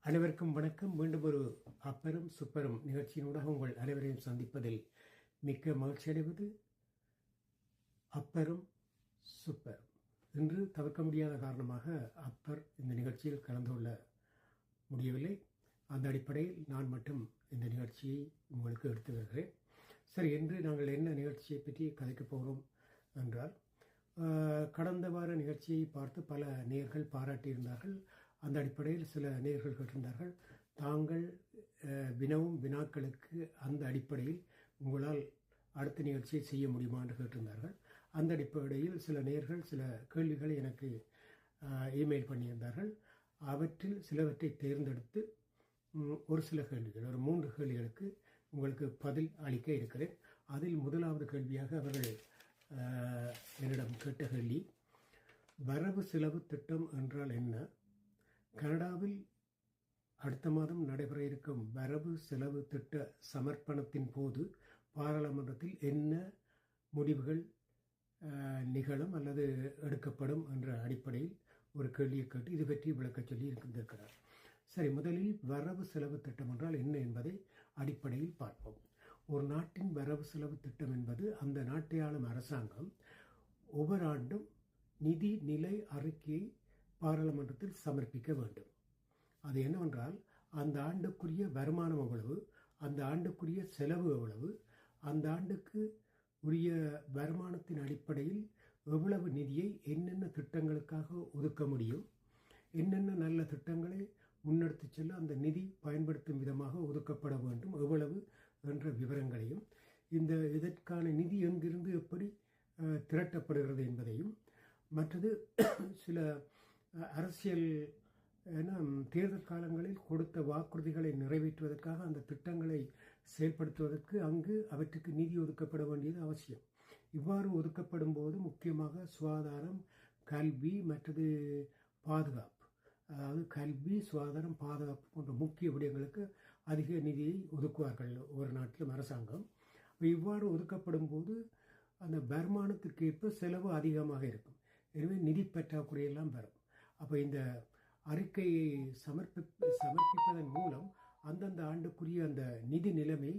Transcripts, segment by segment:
அனைவருக்கும் வணக்கம். மீண்டும் ஒரு அப்பெரும் சுப்பெரும் நிகழ்ச்சியினூடாக உங்கள் அனைவரையும் சந்திப்பதில் மிக்க மகிழ்ச்சி அடைவது. அப்பெரும் சுப்பெரும் இன்று தவிர்க்க முடியாத காரணமாக அப்பர் இந்த நிகழ்ச்சியில் கலந்து கொள்ள முடியவில்லை. அந்த அடிப்படையில் நான் மட்டும் இந்த நிகழ்ச்சியை உங்களுக்கு எடுத்து வருகிறேன். சரி, இன்று நாங்கள் என்ன நிகழ்ச்சியை பற்றி கதைக்கப் போகிறோம் என்றால், கடந்த வார நிகழ்ச்சியை பார்த்து பல நேயர்கள் பாராட்டியிருந்தார்கள். அந்த அடிப்படையில் சில நேயர்கள் கேட்டிருந்தார்கள், தாங்கள் வினவும் வினாக்களுக்கு அந்த அடிப்படையில் உங்களால் அடுத்த நிகழ்ச்சியை செய்ய முடியுமா என்று கேட்டிருந்தார்கள். அந்த அடிப்படையில் சில நேயர்கள் சில கேள்விகளை எனக்கு இமெயில் பண்ணியிருந்தார்கள். அவற்றில் சிலவற்றை தேர்ந்தெடுத்து ஒரு சில கேள்விகள், ஒரு 3 கேள்விகளுக்கு உங்களுக்கு பதில் அளிக்க இருக்கிறேன். அதில் முதலாவது கேள்வியாக அவர்கள் என்னிடம் கேட்ட கேள்வி, வரவு செலவு திட்டம் என்றால் என்ன? கனடாவில் அடுத்த மாதம் நடைபெற இருக்கும் வரவு செலவு திட்ட சமர்ப்பணத்தின் போது பாராளுமன்றத்தில் என்ன முடிவுகள் நிகழும் அல்லது எடுக்கப்படும் என்ற அடிப்படையில் ஒரு கேள்வியை கேட்டு இது பற்றி விளக்க சொல்லி இருக்கின்றிருக்கிறார். சரி, முதலில் வரவு செலவு திட்டம் என்றால் என்ன என்பதை அடிப்படையில் பார்ப்போம். ஒரு நாட்டின் வரவு செலவு திட்டம் என்பது அந்த நாட்டை ஆளும் அரசாங்கம் ஒவ்வொரு ஆண்டும் நிதி நிலை அறிக்கையை பாராளுமன்றத்தில் சமர்ப்பிக்க வேண்டும். அது என்னவென்றால், அந்த ஆண்டுக்குரிய வருமானம் எவ்வளவு, அந்த ஆண்டுக்குரிய செலவு எவ்வளவு, அந்த ஆண்டுக்கு உரிய வருமானத்தின் அடிப்படையில் எவ்வளவு நிதியை என்னென்ன திட்டங்களுக்காக ஒதுக்க முடியும், என்னென்ன நல்ல திட்டங்களை முன்னெடுத்து செல்ல அந்த நிதி பயன்படுத்தும் விதமாக ஒதுக்கப்பட வேண்டும், எவ்வளவு என்ற விவரங்களையும், இதற்கான நிதி எங்கிருந்து எப்படி திரட்டப்படுகிறது என்பதையும், மற்றது சில அரசியல் தேர்தல் காலங்களில் கொடுத்த வாக்குறுதிகளை நிறைவேற்றுவதற்காக அந்த திட்டங்களை செயல்படுத்துவதற்கு அங்கு அவற்றுக்கு நிதி ஒதுக்கப்பட வேண்டியது அவசியம். இவ்வாறு ஒதுக்கப்படும் போது முக்கியமாக சுகாதாரம், கல்வி, மற்றது பாதுகாப்பு, அதாவது கல்வி, சுகாதாரம், பாதுகாப்பு போன்ற முக்கிய விடயங்களுக்கு அதிக நிதியை ஒதுக்குவார்கள் ஒரு நாட்டிலும் அரசாங்கம். இவ்வாறு ஒதுக்கப்படும் போது அந்த வருமானத்திற்கு ஏற்ப செலவு அதிகமாக இருக்கும். எனவே நிதி பற்றாக்குறையெல்லாம் வரும். அப்போ இந்த அறிக்கையை சமர்ப்பிப்பதன் மூலம் அந்தந்த ஆண்டுக்குரிய அந்த நிதி நிலைமை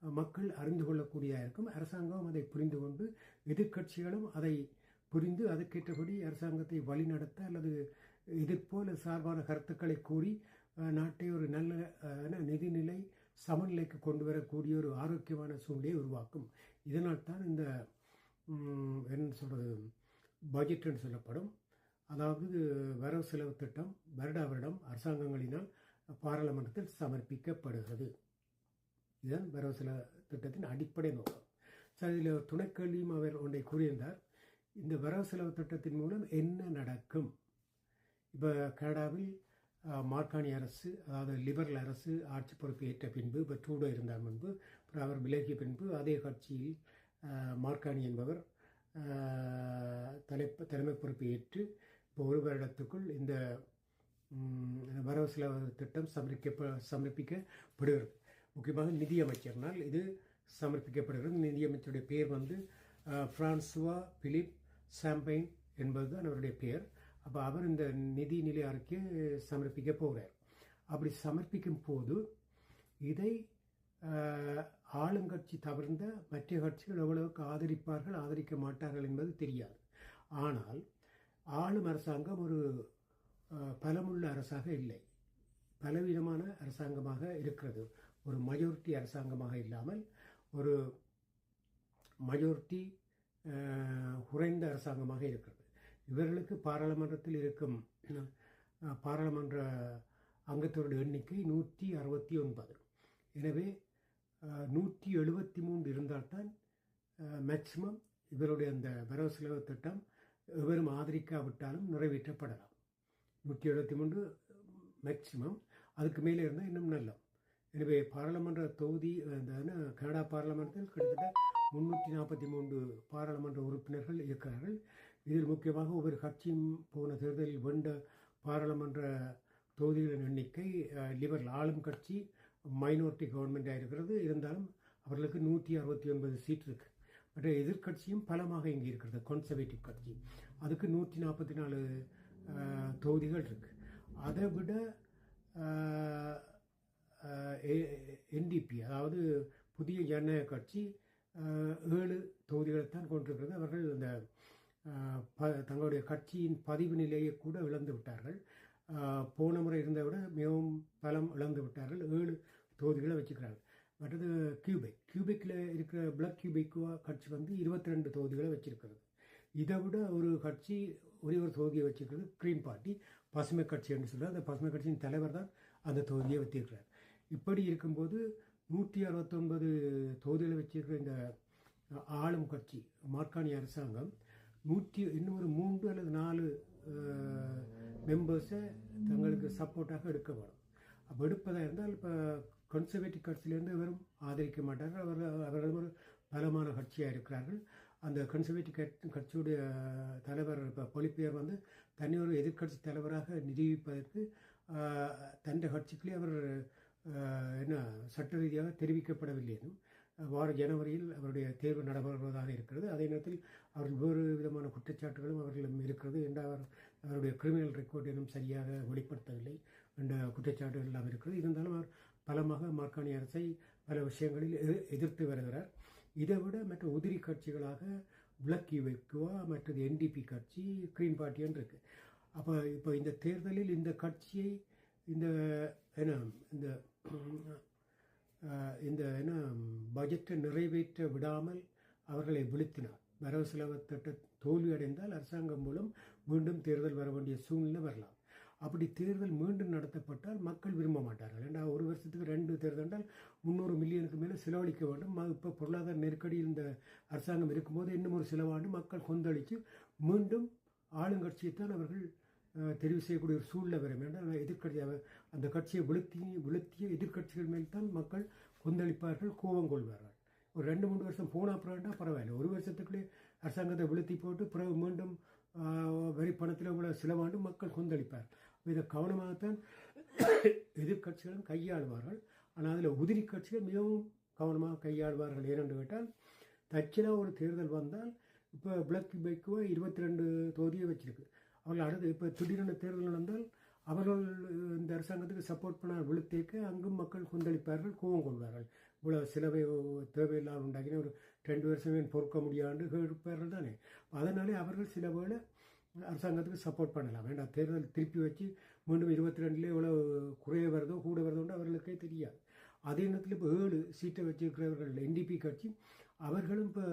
மக்கள் அறிந்து கொள்ளக்கூடியதாக இருக்கும். அரசாங்கம் அதை புரிந்து கொண்டு, எதிர்க்கட்சிகளும் அதை புரிந்து அதற்கேற்றபடி அரசாங்கத்தை வழிநடத்த அல்லது எதிர்ப்போல சார்பான கருத்துக்களை கூறி நாட்டை ஒரு நல்ல நிதிநிலை சமநிலைக்கு கொண்டு வரக்கூடிய ஒரு ஆரோக்கியமான சூழ்நிலையை உருவாக்கும். இதனால் தான் இந்த என்ன சொல்றது, பட்ஜெட் என்று சொல்லப்படும், அதாவது வரவு செலவு திட்டம் வருடம் அரசாங்கங்களினால் பாராளுமன்றத்தில் சமர்ப்பிக்கப்படுகிறது. இதுதான் வரவு செலவு திட்டத்தின் அடிப்படை நோக்கம். சரி, இதில் துணைக்கல்வியும் அவர் ஒன்றை கூறியிருந்தார். இந்த வரவு செலவு திட்டத்தின் மூலம் என்ன நடக்கும்? இப்போ கனடாவில் மார்கானி அரசு, அதாவது லிபரல் அரசு ஆட்சி பொறுப்பு ஏற்ற பின்பு, இப்போ ட்ரூடோ இருந்தார் முன்பு, அப்புறம் அவர் விலகிய பின்பு அதே கட்சியில் மார்கானி என்பவர் தலைமை பொறுப்பை ஏற்று இப்போ ஒரு வருடத்துக்குள் இந்த வரவு செலவு திட்டம் சமர்ப்பிக்கப்படுகிறது. முக்கியமாக நிதியமைச்சர்னால் இது சமர்ப்பிக்கப்படுகிறது. நிதியமைச்சருடைய பெயர் பிரான்சுவா பிலிப் சாம்பைன் என்பதுதான் அவருடைய பெயர். அப்போ அவர் இந்த நிதி நிலை அறிக்கையை சமர்ப்பிக்க போகிறார். அப்படி சமர்ப்பிக்கும் போது இதை ஆளுங்கட்சி தவிர்ந்த மற்ற கட்சிகள் எவ்வளவுக்கு ஆதரிப்பார்கள், ஆதரிக்க மாட்டார்கள் என்பது தெரியாது. ஆனால் ஆளும் அரசாங்கம் ஒரு பலமுள்ள அரசாக இல்லை, பலவிதமான அரசாங்கமாக இருக்கிறது. ஒரு மெஜாரிட்டி அரசாங்கமாக இல்லாமல் ஒரு மெஜாரிட்டி குறைந்த அரசாங்கமாக இருக்கிறது. இவர்களுக்கு பாராளுமன்றத்தில் இருக்கும் பாராளுமன்ற அங்கத்தவருடைய எண்ணிக்கை 169. எனவே 173 இருந்தால்தான் மேக்சிமம் இவருடைய அந்த வரவு செலவு திட்டம் எவரும் ஆதரிக்காவிட்டாலும் நிறைவேற்றப்படலாம். 173 மேக்சிமம், அதுக்கு மேலே இருந்தால் இன்னும் நல்லம். எனவே பாராளுமன்ற தொகுதி, கனடா பாராளுமன்றத்தில் கிட்டத்தட்ட 343 பாராளுமன்ற உறுப்பினர்கள் இருக்கிறார்கள். இதில் முக்கியமாக ஒவ்வொரு கட்சியும் போன தேர்தலில் வென்ற பாராளுமன்ற தொகுதிகளின் எண்ணிக்கை, லிபரல் ஆளும் கட்சி மைனாரிட்டி கவர்மெண்டாக இருக்கிறது. இருந்தாலும் அவர்களுக்கு 169 சீட் இருக்கு. மற்ற எதிர்கட்சியும் பலமாக இங்கே இருக்கிறது, கன்சர்வேட்டிவ் கட்சி, அதுக்கு 144 தொகுதிகள் இருக்கு. அதை விட என்டிபி, அதாவது புதிய ஜனநாயக கட்சி 7 தொகுதிகளைத்தான் கொண்டிருக்கிறது. அவர்கள் அந்த தங்களுடைய கட்சியின் பதிவு நிலையை கூட இழந்து விட்டார்கள். போன முறை இருந்த விட மிகவும் பலம் இழந்து விட்டார்கள். 7 தொகுதிகளை வச்சுக்கிறாங்க. மற்றது கியூபெக்கில் இருக்கிற பிளாக் கியூபெக் கட்சி 22 தொகுதிகளை வச்சிருக்கிறது. இதை விட ஒரு கட்சி ஒரே ஒரு தொகுதியை வச்சிருக்கிறது, கிரீன் பார்ட்டி, பசுமை கட்சி என்று சொல்கிறார். அந்த பசுமை கட்சியின் தலைவர் தான் அந்த தொகுதியை வச்சிருக்கிறார். இப்படி இருக்கும்போது 169 தொகுதிகளை வச்சிருக்கிற இந்த ஆளும் கட்சி மார்கானி அரசாங்கம் இன்னும் ஒரு 3 அல்லது 4 மெம்பர்ஸை தங்களுக்கு சப்போர்ட்டாக எடுக்க வேணும். அப்போ எடுப்பதாக இருந்தால் இப்போ கன்சர்வேட்டிவ் கட்சியிலேருந்து வெறும் ஆதரிக்க மாட்டார்கள். அவர்கள் ஒரு பலமான கட்சியாக இருக்கிறார்கள். அந்த கன்சர்வேட்டிவ் கட்சியுடைய தலைவர் இப்போ பொலிப்பியர் தனி ஒரு எதிர்கட்சி தலைவராக நிரூபிப்பதற்கு தன் கட்சிக்குள்ளே அவர் சட்ட ரீதியாக தெரிவிக்கப்படவில்லை எனும் வார ஜனவரியில் அவருடைய தேர்வு நடைபெறுவதாக இருக்கிறது. அதே நேரத்தில் அவர்கள் வேறு விதமான குற்றச்சாட்டுகளும் அவர்களும் இருக்கிறது என்ற அவருடைய கிரிமினல் ரெக்கார்ட் எனும் சரியாக வெளிப்படுத்தவில்லை என்ற குற்றச்சாட்டுகள் எல்லாம் இருக்கிறது. இருந்தாலும் அவர் பலமாக மார்கானி அரசை பல விஷயங்களில் எதிர்த்து வருகிறார். இதை விட மற்ற உதிரி கட்சிகளாக பிளாக் கியூபெக் மற்றது என்டிபி கட்சி, கிரீன் பார்ட்டின்னு இருக்கு. அப்போ இப்போ இந்த தேர்தலில் இந்த கட்சியை இந்த பட்ஜெட்டை நிறைவேற்ற விடாமல் அவர்களை வீழ்த்தினார். வரவு செலவு திட்ட தோல்வி அடைந்தால் அரசாங்கம் மூலம் மீண்டும் தேர்தல் வர வேண்டிய சூழ்நிலை வரலாம். அப்படி தேர்தல் மீண்டும் நடத்தப்பட்டால் மக்கள் விரும்ப மாட்டார்கள். ஏன்னா ஒரு வருஷத்துக்கு 2 தேர்தல் என்றால் 300 மில்லியனுக்கு மேலே செலவழிக்க வேண்டும். இப்போ பொருளாதார நெருக்கடியில் இந்த அரசாங்கம் இருக்கும்போது இன்னும் ஒரு சிலவாண்டு மக்கள் கொந்தளித்து மீண்டும் ஆளுங்கட்சியைத்தான் அவர்கள் தெரிவு செய்யக்கூடிய ஒரு சூழ்நிலை வரும். என்றால் எதிர்கட்சி அந்த கட்சியை விழுத்திய எதிர்கட்சிகள் மேல் தான் மக்கள் கொந்தளிப்பார்கள், கோபம் கொள்வார்கள். ஒரு 2-3 வருஷம் போன அப்புறம்டா பரவாயில்லை. ஒரு வருஷத்துக்குள்ளே அரசாங்கத்தை விழுத்தி போட்டு பிறகு மீண்டும் வரி பணத்தில் உள்ள சிலவாண்டு மக்கள் கொந்தளிப்பார். இதை கவனமாகத்தான் எதிர்கட்சிகளும் கையாளுவார்கள். ஆனால் அதில் உதிரி கட்சிகள் மிகவும் கவனமாக கையாளுவார்கள். ஏனென்று கேட்டால் தற்செயலாக ஒரு தேர்தல் வந்தால் இப்போ பிளாக் கியூபெக் 22 தொகுதியை வச்சிருக்கு. அவர்கள் அடுத்து இப்போ திடீரென தேர்தல் நடந்தால் அவர்கள் இந்த அரசாங்கத்துக்கு சப்போர்ட் பண்ண விழுத்தேக்க அங்கும் மக்கள் கொந்தளிப்பார்கள், கோபம் கொள்வார்கள். இவ்வளோ சிலவை தேவையில்லாமல் உண்டாக்கின ஒரு 2 வருஷமே பொறுக்க முடியாது இருப்பார்கள் தானே. அதனாலே அவர்கள் சில வேளை அரசாங்கத்துக்கு சப்போர்ட் பண்ணலாம். வேண்டாம், தேர்தல் திருப்பி வச்சு மீண்டும் 22 எவ்வளோ குறைய வருதோ கூட வருதோன்னு அவர்களுக்கே தெரியாது. அதே நேரத்தில் இப்போ 7 சீட்டை வச்சிருக்கிறவர்கள் என்டிபி கட்சி, அவர்களும் இப்போ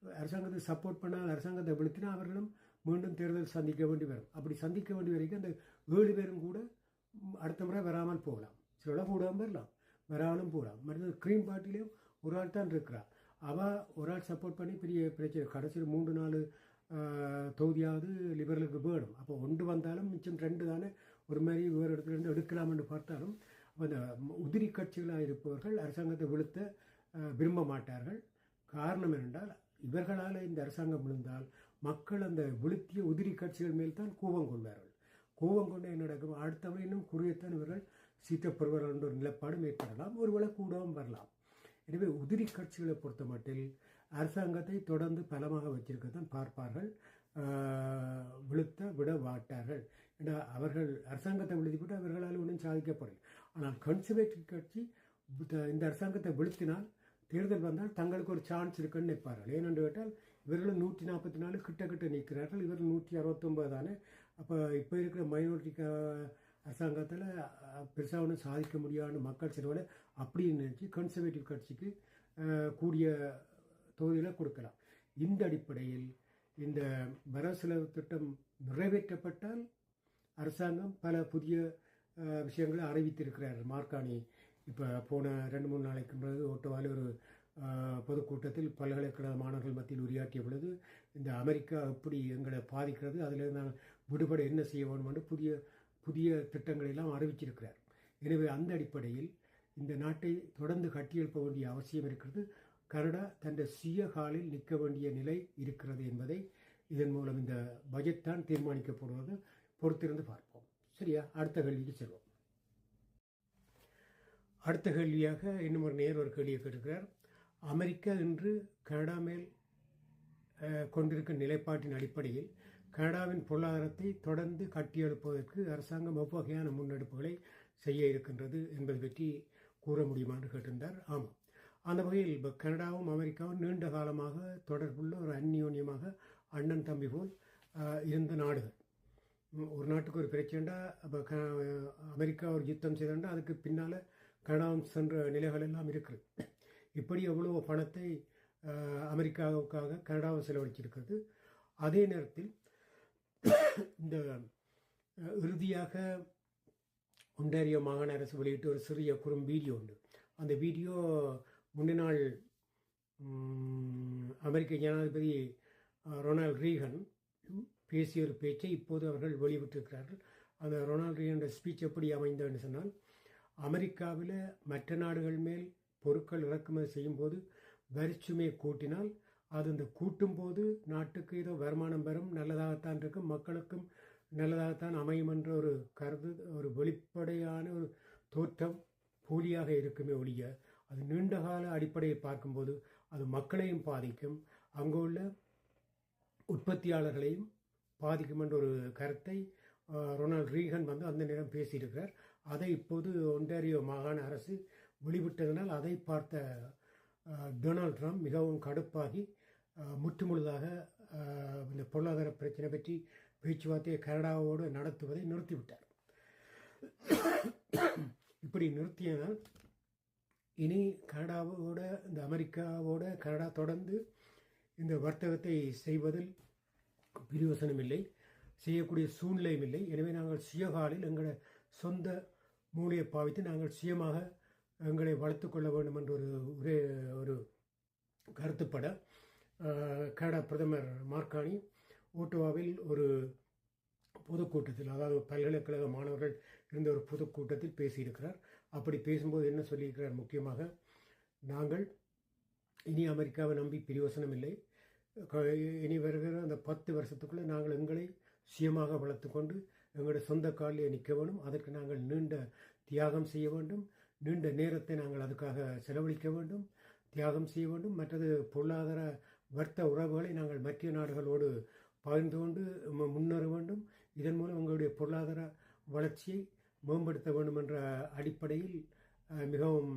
அரசாங்கத்துக்கு சப்போர்ட் பண்ணால் அரசாங்கத்தை விழுத்தினா அவர்களும் மீண்டும் தேர்தல் சந்திக்க வேண்டி வரும். அப்படி சந்திக்க வேண்டி வரைக்கும் அந்த 7 பேரும் கூட அடுத்த முறை வராமல் போகலாம். சில கூடாமல் வரலாம், வராமலும் போகலாம். மற்ற கிரீன் பார்ட்டிலையும் ஒரு ஆள் தான் இருக்கிறார். அவள் ஒரு ஆள் சப்போர்ட் பண்ணி பெரிய பிரச்சனை. கடைசியில் 3-4 தொகுதியாவது லிபரலுக்கு வேணும். அப்போ 1 வந்தாலும் மிச்சம் 2 தானே ஒரு மாதிரி வேறு இடத்துல இருந்து எடுக்கலாம் என்று பார்த்தாலும் அந்த உதிரி கட்சிகளாக இருப்பவர்கள் அரசாங்கத்தை வீழ்த்த விரும்ப மாட்டார்கள். காரணம் என்னென்றால் இவர்களால் இந்த அரசாங்கம் விழுந்தால் மக்கள் அந்த வீழ்த்திய உதிரி கட்சிகள் மேல் தான் கோபம் கொள்வார்கள். கோபம் கொண்டு என்ன நடக்கும், அடுத்த முறை இன்னும் குறையத்தான் இவர்கள் சீட்டப்படுவார்கள் என்ற ஒரு நிலப்பாடும் ஏற்படலாம், ஒருவேளை கூடவும் வரலாம். எனவே உதிரி கட்சிகளை பொறுத்த மட்டில் அரசாங்கத்தை தொடர்ந்து பலமாக வச்சிருக்கத்தான் பார்ப்பார்கள், விழுத்த விட மாட்டார்கள். ஏன்னா அவர்கள் அரசாங்கத்தை விழுத்திவிட்டு அவர்களால் ஒன்றும் சாதிக்கப்படலை. ஆனால் கன்சர்வேட்டிவ் கட்சி இந்த அரசாங்கத்தை விழுத்தினால் தேர்தல் வந்தால் தங்களுக்கு ஒரு சான்ஸ் இருக்குன்னு நிற்பார்கள். ஏனென்று கேட்டால் இவர்களும் 144 கிட்ட நிற்கிறார்கள், இவர்கள் 169 தானே. அப்போ இப்போ இருக்கிற மைனாரிட்டி அரசாங்கத்தில் பெருசாக ஒன்றும் சாதிக்க முடியாதுன்னு மக்கள் சிலவோட அப்படின்னு நினச்சி கன்சர்வேட்டிவ் கட்சிக்கு கூடிய தொகுதியில் கொடுக்கலாம். இந்த அடிப்படையில் இந்த வரவு செலவு திட்டம் நிறைவேற்றப்பட்டால் அரசாங்கம் பல புதிய விஷயங்களை அறிவித்திருக்கிறார்கள். மார்கானி இப்போ போன 2-3 நாளைக்கு பிறகு ஒட்டவாவில் ஒரு பொதுக்கூட்டத்தில் பல்கலைக்கழக மாணவர்கள் மத்தியில் உரையாற்றிய பொழுது இந்த அமெரிக்கா எப்படி எங்களை பாதிக்கிறது, அதில் நான் விடுபட என்ன செய்ய வேண்டும் என்று புதிய திட்டங்களை எல்லாம் அறிவிச்சிருக்கிறார். எனவே அந்த அடிப்படையில் இந்த நாட்டை தொடர்ந்து கட்டியெழுப்ப வேண்டிய அவசியம் இருக்கிறது. கனடா தன் சுய காலில் நிற்க வேண்டிய நிலை இருக்கிறது என்பதை இதன் மூலம் இந்த பட்ஜெட் தான் தீர்மானிக்கப்படுவது. பொறுத்திருந்து பார்ப்போம். சரியா, அடுத்த கேள்விக்கு செல்வோம். அடுத்த கேள்வியாக இன்னும் ஒரு ஒரு கேள்வியை கேட்டிருக்கிறார். அமெரிக்கா இன்று கனடா மேல் கொண்டிருக்கும் நிலைப்பாட்டின் அடிப்படையில் கனடாவின் பொருளாதாரத்தை தொடர்ந்து கட்டியெழுப்பதற்கு அரசாங்கம் எவ்வகையான முன்னெடுப்புகளை செய்ய இருக்கின்றது என்பது பற்றி கூற முடியுமா என்று கேட்டிருந்தார். ஆமாம், அந்த வகையில் இப்போ கனடாவும் அமெரிக்காவும் நீண்ட காலமாக தொடர்புள்ள ஒரு அந்யோன்யமாக அண்ணன் தம்பி போல் இருந்த நாடுகள். ஒரு நாட்டுக்கு ஒரு பிரச்சனைண்டா அப்போ அமெரிக்கா ஒரு யுத்தம் செய்தாண்டா அதுக்கு பின்னால் கனடாவும் சென்ற நிலைகள் எல்லாம் இருக்குது. இப்படி எவ்வளோ பணத்தை அமெரிக்காவுக்காக கனடாவும் செலவழிச்சிருக்கிறது. அதே நேரத்தில் இந்த இறுதியாக ஒன்டாரியோ மாகாண அரசு வெளியிட்டு ஒரு சிறிய குறும் வீடியோ உண்டு. அந்த வீடியோ முன்னாள் அமெரிக்க ஜனாதிபதி ரொனால்ட் ரீகன் பேசிய ஒரு பேச்சை இப்போது அவர்கள் வெளியிட்டிருக்கிறார்கள். அந்த ரொனால்ட் ரீகன் ஸ்பீச் எப்படி அமைந்ததுன்னு சொன்னால், அமெரிக்காவில் மற்ற நாடுகள் மேல் பொருட்கள் இறக்குமதி செய்யும்போது வரிச்சுமையை கூட்டினால் அது இந்த கூட்டும்போது நாட்டுக்கு ஏதோ வருமானம் பெறும், நல்லதாகத்தான் இருக்கும், மக்களுக்கும் நல்லதாகத்தான் அமையும் என்ற ஒரு கருத்து, ஒரு வெளிப்படையான ஒரு தோற்றம் போலியாக இருக்குமே ஒழிய அது நீண்டகால அடிப்படையை பார்க்கும்போது அது மக்களையும் பாதிக்கும், அங்கு உள்ள உற்பத்தியாளர்களையும் பாதிக்கும் என்ற ஒரு கருத்தை ரொனால்ட் ரீகன் அந்த நேரம் பேசியிருக்கிறார். அதை இப்போது ஒன்டாரியோ மாகாண அரசு வெளிவிட்டதனால் அதை பார்த்த டொனால்ட் ட்ரம்ப் மிகவும் கடுப்பாகி முற்றுமுழுதாக இந்த பொருளாதார பிரச்சனை பற்றி பேச்சுவார்த்தையை கனடாவோடு நடத்துவதை நிறுத்திவிட்டார். இப்படி நிறுத்தியதால் இனி கனடாவோட இந்த அமெரிக்காவோட கனடா தொடர்ந்து இந்த வர்த்தகத்தை செய்வதில் பிரயோசனம் இல்லை, செய்யக்கூடிய சூழ்நிலையும் இல்லை. எனவே நாங்கள் சுயகாலில் எங்களோட சொந்த மூளையை பாவித்து நாங்கள் சுயமாக எங்களை வளர்த்து கொள்ள வேண்டும் என்ற ஒரு கருத்துப்பட கனடா பிரதமர் மார்கானி ஓட்டோவாவில் ஒரு பொதுக்கூட்டத்தில், அதாவது பல்கலைக்கழக மாணவர்கள் இருந்த ஒரு பொதுக்கூட்டத்தில் பேசியிருக்கிறார். அப்படி பேசும்போது என்ன சொல்லியிருக்கிறார்? முக்கியமாக, நாங்கள் இனி அமெரிக்காவை நம்பி பிரயோசனம் இல்லை, இனி வருகிற அந்த 10 வருஷத்துக்குள்ளே நாங்கள் எங்களை சுயமாக வளர்த்து கொண்டு எங்களுடைய சொந்த காலில் நிற்க வேண்டும். அதற்கு நாங்கள் நீண்ட தியாகம் செய்ய வேண்டும், நீண்ட நேரத்தை நாங்கள் அதுக்காக செலவழிக்க வேண்டும், தியாகம் செய்ய வேண்டும். மற்றது பொருளாதார வர்த்தக உறவுகளை நாங்கள் மற்ற நாடுகளோடு பகிர்ந்து கொண்டு முன்னேற வேண்டும். இதன் மூலம் எங்களுடைய பொருளாதார வளர்ச்சியை மேம்படுத்த வேண்டும் என்ற அடிப்படையில் மிகவும்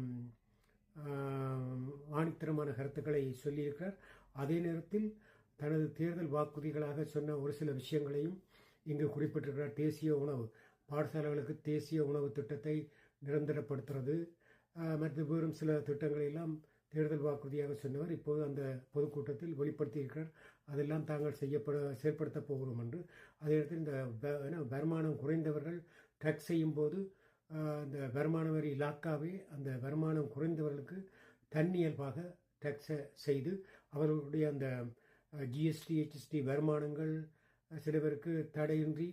ஆணித்தரமான கருத்துக்களை சொல்லியிருக்கிறார். அதே நேரத்தில் தனது தேர்தல் வாக்குறுதிகளாக சொன்ன ஒரு சில விஷயங்களையும் இங்கு குறிப்பிட்டிருக்கிறார். தேசிய உணவு பாடசாலைகளுக்கு தேசிய உணவு திட்டத்தை நிரந்தரப்படுத்துறது, மற்ற வேறும் சில திட்டங்களை எல்லாம் தேர்தல் வாக்குறுதியாக சொன்னவர் இப்போது அந்த பொதுக்கூட்டத்தில் வெளிப்படுத்தியிருக்கிறார். அதெல்லாம் தாங்கள் செயற்படுத்த போகிறோம் என்று. அதே நேரத்தில் இந்த வருமானம் குறைந்தவர்கள் டேக்ஸ் செய்யும் போது இந்த வருமான வரி இலாக்காவே அந்த வருமானம் குறைந்தவர்களுக்கு தன்னியல்பாக டேக்ஸை செய்து அவர்களுடைய அந்த ஜிஎஸ்டி ஹெச்எஸ்டி வருமானங்கள் சில பேருக்கு தடையின்றி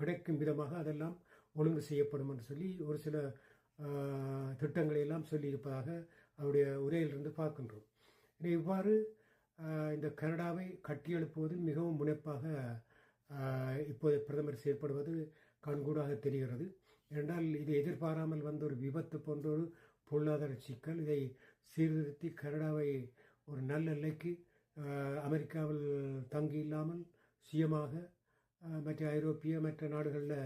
கிடைக்கும் விதமாக அதெல்லாம் ஒழுங்கு செய்யப்படும் என்று சொல்லி ஒரு சில திட்டங்களை எல்லாம் சொல்லியிருப்பதாக அவருடைய உரையிலிருந்து பார்க்கின்றோம். இவ்வாறு இந்த கனடாவை கட்டியெழுப்புவதில் மிகவும் முனைப்பாக இப்போது பிரதமர் செயற்படுவது கண்கூடாக தெரிகிறது. என்றால் இது எதிர்பாராமல் வந்த ஒரு விபத்து போன்ற ஒரு பொருளாதார சிக்கல். இதை சீர்திருத்தி கனடாவை ஒரு நல்ல நிலைக்கு அமெரிக்காவில் தங்கி இல்லாமல் சுயமாக மற்ற ஐரோப்பிய மற்ற நாடுகளில்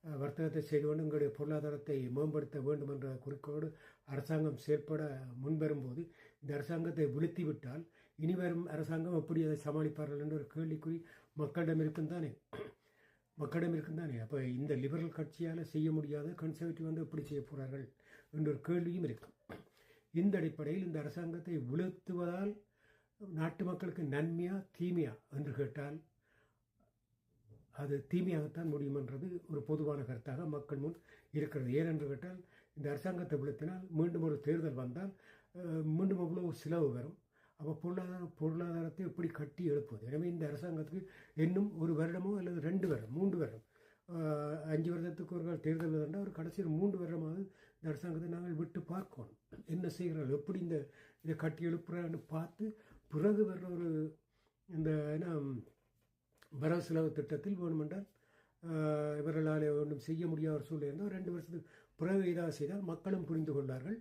வர்த்தகத்தை செய்து கொண்டு எங்களுடைய பொருளாதாரத்தை மேம்படுத்த வேண்டும் என்ற குறிக்கோடு அரசாங்கம் செயற்பட முன்வரும்போது இந்த அரசாங்கத்தை வீழ்த்திவிட்டால் இனிவரும் அரசாங்கம் எப்படி அதை சமாளிப்பார்கள் என்ற ஒரு கேள்விக்குறி மக்களிடம் இருக்குந்தானே. அப்போ இந்த லிபரல் கட்சியால் செய்ய முடியாத கன்சர்வேட்டிவ் எப்படி செய்ய போகிறார்கள் என்ற ஒரு கேள்வியும் இருக்கும். இந்த அடிப்படையில் இந்த அரசாங்கத்தை வீழ்த்துவதால் நாட்டு மக்களுக்கு நன்மையா தீமையா என்று கேட்டால் அது தீமையாகத்தான் முடியும் என்றது ஒரு பொதுவான கருத்தாக மக்கள் முன் இருக்கிறது. ஏனென்று கேட்டால் இந்த அரசாங்கத்தை வீழ்த்தினால் மீண்டும் ஒரு தேர்தல் வந்தால் மீண்டும் அவ்வளோ செலவு வரும். அப்போ பொருளாதாரத்தை எப்படி கட்டி எழுப்புவது? எனவே இந்த அரசாங்கத்துக்கு இன்னும் 1 வருடமோ அல்லது 2 வருடம் 3 வருடம் 5 வருடத்துக்கு ஒரு தேர்தல் வந்தால் ஒரு கடைசியில் 3 வருடமாவது இந்த அரசாங்கத்தை நாங்கள் விட்டு பார்க்கணும். என்ன செய்கிறார்கள், எப்படி இதை கட்டி எழுப்புறான்னு பார்த்து பிறகு வர்ற ஒரு இந்த வரவு செலவு திட்டத்தில் வேணுமென்றால் இவர்களால் ஒன்றும் செய்ய முடியாத ஒரு சூழ்நிலை இருந்தால் 2 வருஷத்துக்கு பிறகு ஏதாவது செய்தால் மக்களும் புரிந்து கொள்வார்கள்.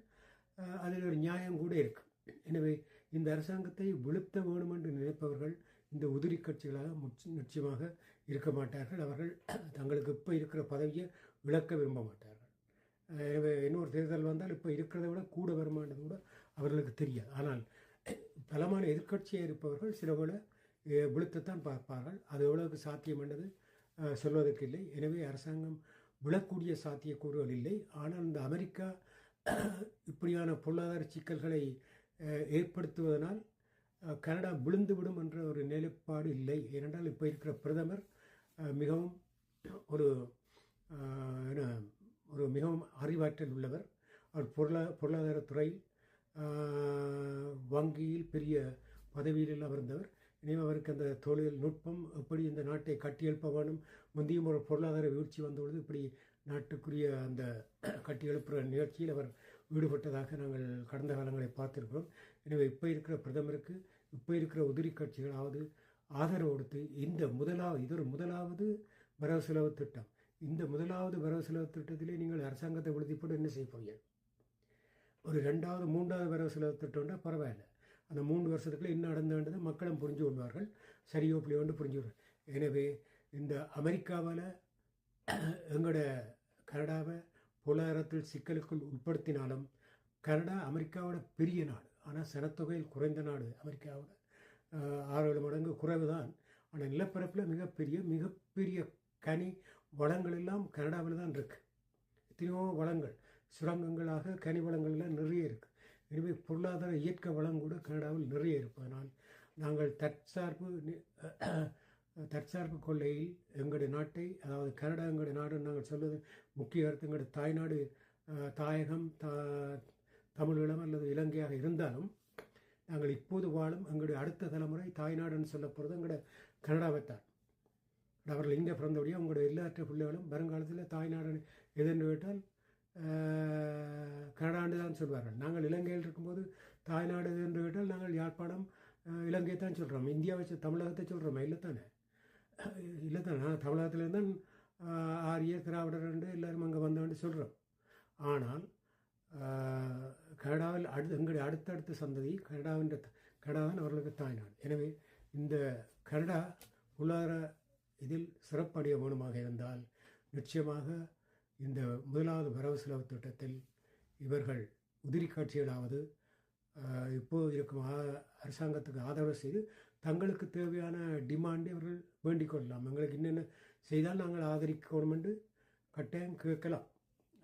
அதில் ஒரு நியாயம் கூட இருக்கு. எனவே இந்த அரசாங்கத்தை வீழ்த்த வேணும் என்று நினைப்பவர்கள் இந்த உதிரி கட்சிகளாக நிச்சயமாக இருக்க மாட்டார்கள். அவர்கள் தங்களுக்கு இப்போ இருக்கிற பதவியை விளக்க விரும்ப மாட்டார்கள். எனவே இன்னொரு தேர்தல் வந்தால் இப்போ இருக்கிறத விட கூட வருமானது கூட அவர்களுக்கு தெரியாது. ஆனால் பலமான எதிர்க்கட்சியாக இருப்பவர்கள் சில வேளை விழுத்தத்தான் பார்ப்பார்கள். அது எவ்வளவுக்கு சாத்தியம் என்றது சொல்வதற்கு இல்லை. எனவே அரசாங்கம் விழக்கூடிய சாத்தியக்கூறுகள் இல்லை. ஆனால் இந்த அமெரிக்கா இப்படியான பொருளாதார சிக்கல்களை ஏற்படுத்துவதனால் கனடா விழுந்துவிடும் என்ற ஒரு நிலைப்பாடு இல்லை. ஏனென்றால் இப்போ இருக்கிற பிரதமர் மிகவும் ஒரு மிகவும் அறிவாற்றல் உள்ளவர். அவர் பொருளாதாரத்துறையில் வங்கியில் பெரிய பதவியில் அமர்ந்தவர். எனவே அவருக்கு அந்த தொழில் நுட்பம் எப்படி இந்த நாட்டை கட்டியெழுப்ப வேணும், முந்தையும் ஒரு பொருளாதார வீழ்ச்சி வந்தபொழுது இப்படி நாட்டுக்குரிய அந்த கட்டியெழுப்புற நிகழ்ச்சியில் அவர் ஈடுபட்டதாக நாங்கள் கடந்த காலங்களை பார்த்திருக்கிறோம். எனவே இப்போ இருக்கிற பிரதமருக்கு இப்போ இருக்கிற உதிரி கட்சிகளாவது ஆதரவு கொடுத்து இது ஒரு முதலாவது வரவு செலவு திட்டம். இந்த முதலாவது வரவு செலவு திட்டத்திலே நீங்கள் அரசாங்கத்தை உறுதிப்பட்டு என்ன செய்ய போறீங்க? ஒரு 2வது 3வது வரவு செலவு திட்டம்னா பரவாயில்லை. அந்த 3 வருஷத்துக்குள்ள என்ன நடந்தது மக்களும் புரிஞ்சு கொள்வார்கள், சரியோ பிள்ளையோண்டு புரிஞ்சு கொள்வார். எனவே இந்த அமெரிக்காவில் எங்களோட கனடாவை பொருளாதாரத்தில் சிக்கலுக்குள் உட்படுத்தினாலும் கனடா அமெரிக்காவோட பெரிய நாடு, ஆனால் சனத்தொகையில் குறைந்த நாடு. அமெரிக்காவோட 6-7 மடங்கு குறைவு தான். ஆனால் நிலப்பரப்பில் மிகப்பெரிய கனி வளங்கள் எல்லாம் கனடாவில் தான் இருக்குது. எத்தனையோ வளங்கள், சுரங்கங்களாக கனி வளங்கள்லாம் நிறைய இருக்குது. எனவே பொருளாதார இயற்கை வளம் கூட கனடாவில் நிறைய இருப்பதனால் நாங்கள் தற்சார்பு கொள்கையில் எங்களுடைய நாட்டை, அதாவது கனடா எங்களுடைய நாடுன்னு நாங்கள் சொல்வது முக்கிய கருத்து. எங்களுடைய தாய்நாடு தாயகம் தமிழீழம் அல்லது இலங்கையாக இருந்தாலும் நாங்கள் இப்போது வாழும் எங்களுடைய அடுத்த தலைமுறை தாய்நாடுன்னு சொல்ல போகிறது எங்களுடைய கனடாவைத்தான். அவர்கள் இங்கே பிறந்தபடியாக உங்களுடைய எல்லாற்ற பிள்ளைகளும் வருங்காலத்தில் தாய்நாடு எதென்று கேட்டால் கனடாண்டு தான் சொல்வார்கள். நாங்கள் இலங்கையில் இருக்கும்போது தாய்நாடு என்று கேட்டால் நாங்கள் யாழ்ப்பாணம் இலங்கையை தான் சொல்கிறோம், இந்தியா வச்சு தமிழகத்தை சொல்கிறோம். இல்லைத்தானே? நான் தமிழகத்துலேருந்து தான் ஆரிய திராவிடர் என்று எல்லோரும் அங்கே வந்தோன்னு சொல்கிறோம். ஆனால் கனடாவில் எங்களுடைய அடுத்தடுத்த சந்ததி கனடா தான் அவர்களுக்கு தாய்நாடு. எனவே இந்த கனடா பொருளாதார இதில் சிறப்படைய வேணுமாக இருந்தால் நிச்சயமாக இந்த முதலாவது வரவு செலவு திட்டத்தில் இவர்கள் உதிரி காட்சிகளாவது இப்போது இருக்கும் அரசாங்கத்துக்கு ஆதரவு செய்து தங்களுக்கு தேவையான டிமாண்டை அவர்கள் வேண்டிக் கொள்ளலாம். எங்களுக்கு என்னென்ன செய்தால் நாங்கள் ஆதரிக்கணும் என்று கட்டாயம் கேட்கலாம்.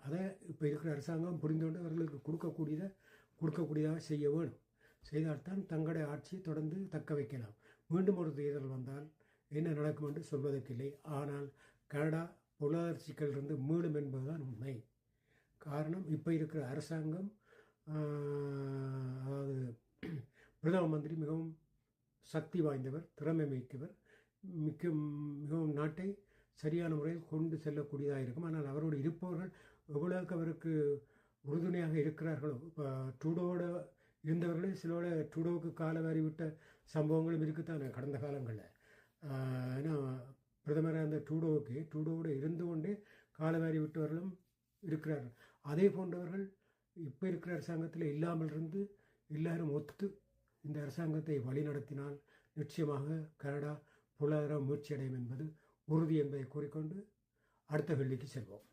அதை இப்போ இருக்கிற அரசாங்கம் புரிந்து கொண்டு அவர்களுக்கு கொடுக்கக்கூடியதாக செய்ய வேணும். செய்தால்தான் தங்களுடைய ஆட்சியை தொடர்ந்து தக்க வைக்கலாம். மீண்டும் ஒரு தேர்தல் வந்தால் என்ன நடக்கும் என்று சொல்வதற்கில்லை. ஆனால் கனடா பொருளாதார சிக்கலிலிருந்து மீளும் என்பதுதான் உண்மை. காரணம், இப்போ இருக்கிற அரசாங்கம், அதாவது பிரதம மந்திரி மிகவும் சக்தி வாய்ந்தவர், திறமை மிக்கவர், மிகவும் நாட்டை சரியான முறையில் கொண்டு செல்லக்கூடியதாக இருக்கும். ஆனால் அவரோடு இருப்பவர்கள் எவ்வளவுக்கு அவருக்கு உறுதுணையாக இருக்கிறார்களோ, இப்போ ட்ரூடோவோட இருந்தவர்களே சிலோட ட்ரூடோவுக்கு காலவாரி விட்ட சம்பவங்களும் இருக்குத்தானே கடந்த காலங்களில். ஏன்னா பிரதமராக அந்த ட்ரூடோவோடு இருந்து கொண்டே காலவாரி விட்டவர்களும் இருக்கிறார்கள். அதே போன்றவர்கள் இப்போ இருக்கிற அரசாங்கத்தில் இல்லாமல் இருந்து எல்லாரும் ஒத்து இந்த அரசாங்கத்தை வழிநடத்தினால் நிச்சயமாக கனடா பொருளாதார முயற்சி அடையும் என்பது உறுதி என்பதை கூறிக்கொண்டு அடுத்த கேள்விக்கு செல்வோம்.